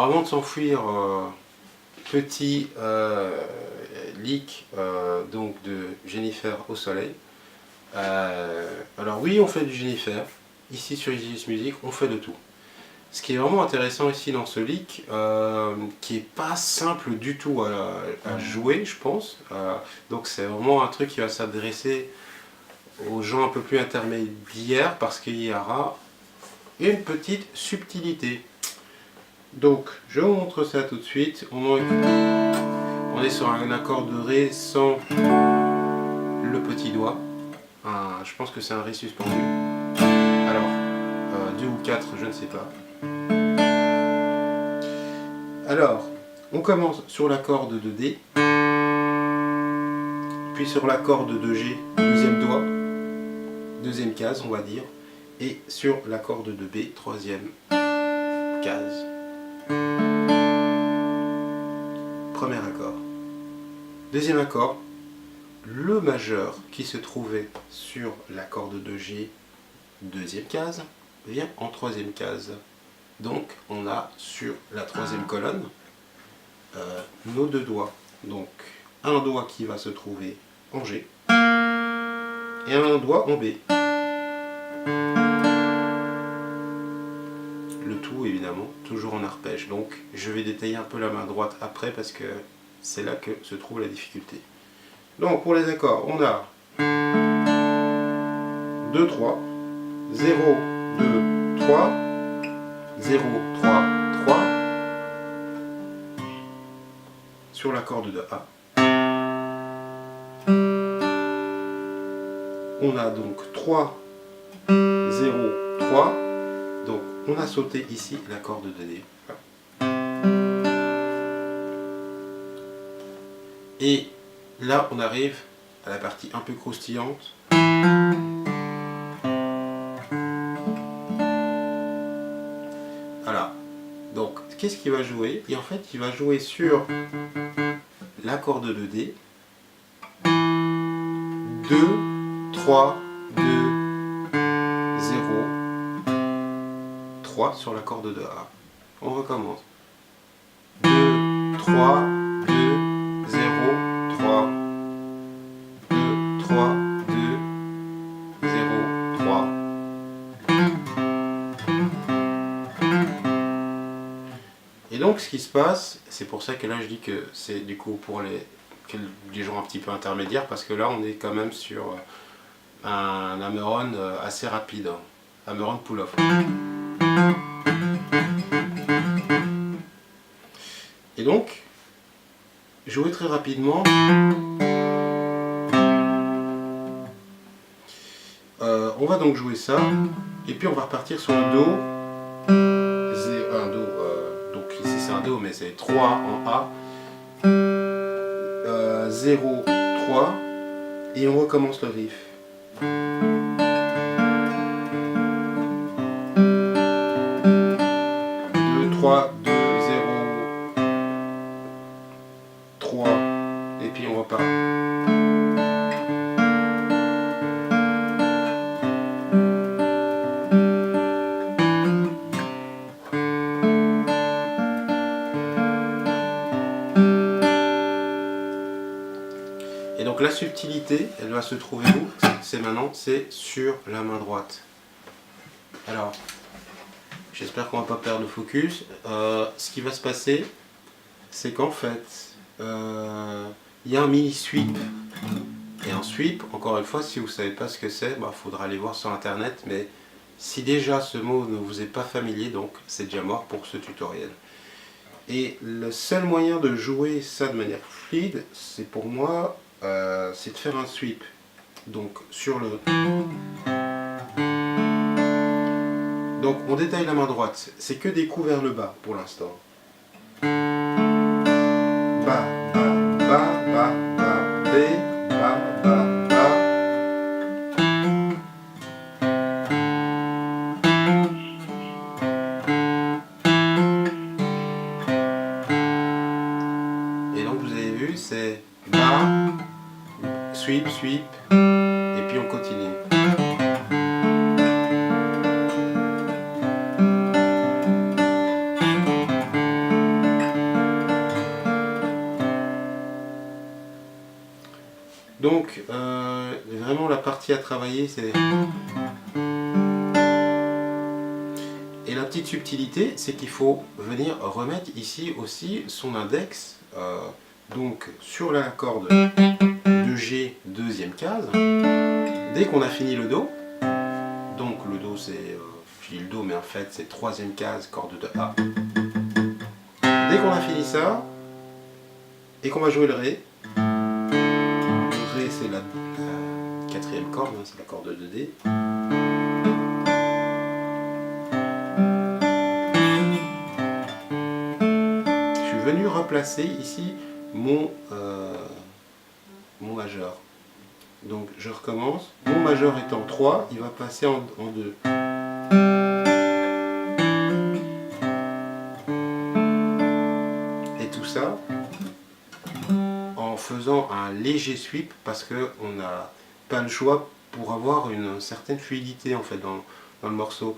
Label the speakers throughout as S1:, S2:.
S1: Alors avant de s'enfuir, petit leak donc de Jennifer au soleil. Alors oui, on fait du Jennifer. Ici sur Easy Music, on fait de tout. Ce qui est vraiment intéressant ici dans ce leak, qui est pas simple du tout à jouer, je pense. Donc c'est vraiment un truc qui va s'adresser aux gens un peu plus intermédiaires parce qu'il y aura une petite subtilité. Donc je vous montre ça tout de suite. On est sur un accord de Ré sans le petit doigt. Je pense que c'est un Ré suspendu. Alors, 2 ou 4, je ne sais pas. Alors, on commence sur la corde de D, puis sur la corde de G, deuxième doigt, deuxième case on va dire, et sur la corde de B, troisième case. Premier accord. Deuxième accord, le majeur qui se trouvait sur la corde de G, deuxième case, vient en troisième case. Donc on a sur la troisième colonne nos deux doigts. Donc un doigt qui va se trouver en G et un doigt en B. Le tout évidemment toujours en arpège. Donc je vais détailler un peu la main droite après parce que c'est là que se trouve la difficulté. Donc pour les accords, on a 2, 3, 0, 2, 3, 0, 3, 3 sur la corde de A. On a donc 3, 0, 3. Donc on a sauté ici la corde de D. Et là on arrive à la partie un peu croustillante. Voilà. Donc qu'est-ce qu'il va jouer? Et en fait il va jouer sur la corde de D. 2, 3, 2, 0, 3 sur la corde de A. On recommence. 2, 3, 2, 0, 3. 2, 3, 2, 0, 3. Et donc ce qui se passe, c'est pour ça que là je dis que c'est du coup pour les gens un petit peu intermédiaires, parce que là on est quand même sur un hammer-on assez rapide, hammer-on pull-off. Et donc, jouer très rapidement, on va donc jouer ça, et puis on va repartir sur le Do, un Do, donc ici c'est un Do, mais c'est 3 en A, 0, 3, et on recommence le riff. 2, 3, 2, 0, 3, et puis on repart. Et donc la subtilité, elle va se trouver où? C'est maintenant, c'est sur la main droite. Alors, j'espère qu'on va pas perdre le focus. Ce qui va se passer, c'est qu'en fait, il y a un mini sweep. Et un sweep, encore une fois, si vous ne savez pas ce que c'est, il faudra aller voir sur internet. Mais si déjà ce mot ne vous est pas familier, donc c'est déjà mort pour ce tutoriel. Et le seul moyen de jouer ça de manière fluide, c'est pour moi, c'est de faire un sweep. Donc sur le... Donc on détaille la main droite, c'est que des coups vers le bas pour l'instant. Bas, bas, bas, bas, bas, B, bas, bas, bas. Et donc vous avez vu, c'est bas, sweep, sweep, et puis on continue. partie à travailler, c'est... Et la petite subtilité, c'est qu'il faut venir remettre ici aussi son index, donc sur la corde de G, deuxième case, dès qu'on a fini le Do, donc le Do c'est, je dis le Do mais en fait c'est troisième case, corde de A. Dès qu'on a fini ça, et qu'on va jouer le Ré, c'est la quatrième corde, hein, c'est la corde de D. Je suis venu replacer ici mon majeur. Donc je recommence. Mon majeur étant 3, il va passer en 2. Et tout ça en faisant un léger sweep parce qu'on n'a pas le choix pour avoir une certaine fluidité en fait dans le morceau.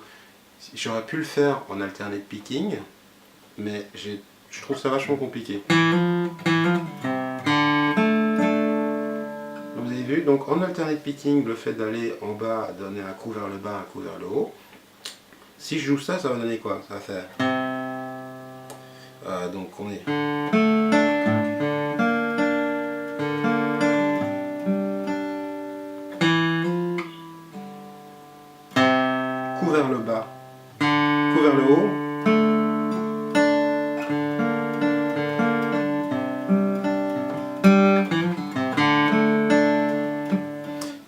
S1: J'aurais pu le faire en alternate picking, mais je trouve ça vachement compliqué. Vous avez vu, donc en alternate picking, le fait d'aller en bas, donner un coup vers le bas, un coup vers le haut. Si je joue ça, ça va donner quoi? Ça va faire... donc on est... coup vers le bas, coup vers le haut.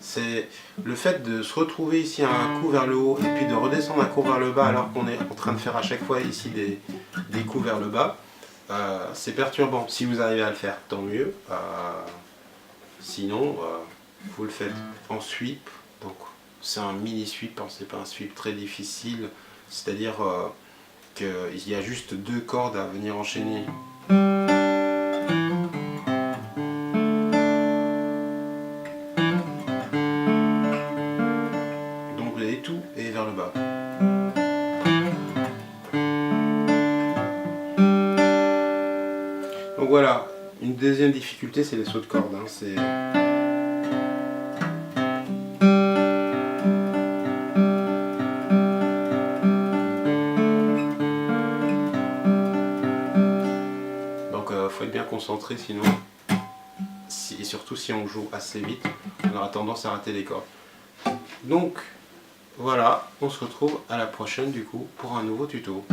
S1: C'est le fait de se retrouver ici à un coup vers le haut et puis de redescendre un coup vers le bas alors qu'on est en train de faire à chaque fois ici des coups vers le bas. C'est perturbant. Si vous arrivez à le faire, tant mieux. Sinon, vous le faites en sweep. Donc c'est un mini sweep, hein, c'est pas un sweep très difficile. C'est-à-dire qu'il y a juste 2 cordes à venir enchaîner. Donc vous avez tout et vers le bas. Donc voilà, une deuxième difficulté, c'est les sauts de cordes. Hein, c'est... Donc faut être bien concentré, sinon, et surtout si on joue assez vite, on aura tendance à rater les cordes. Donc voilà, on se retrouve à la prochaine du coup pour un nouveau tuto.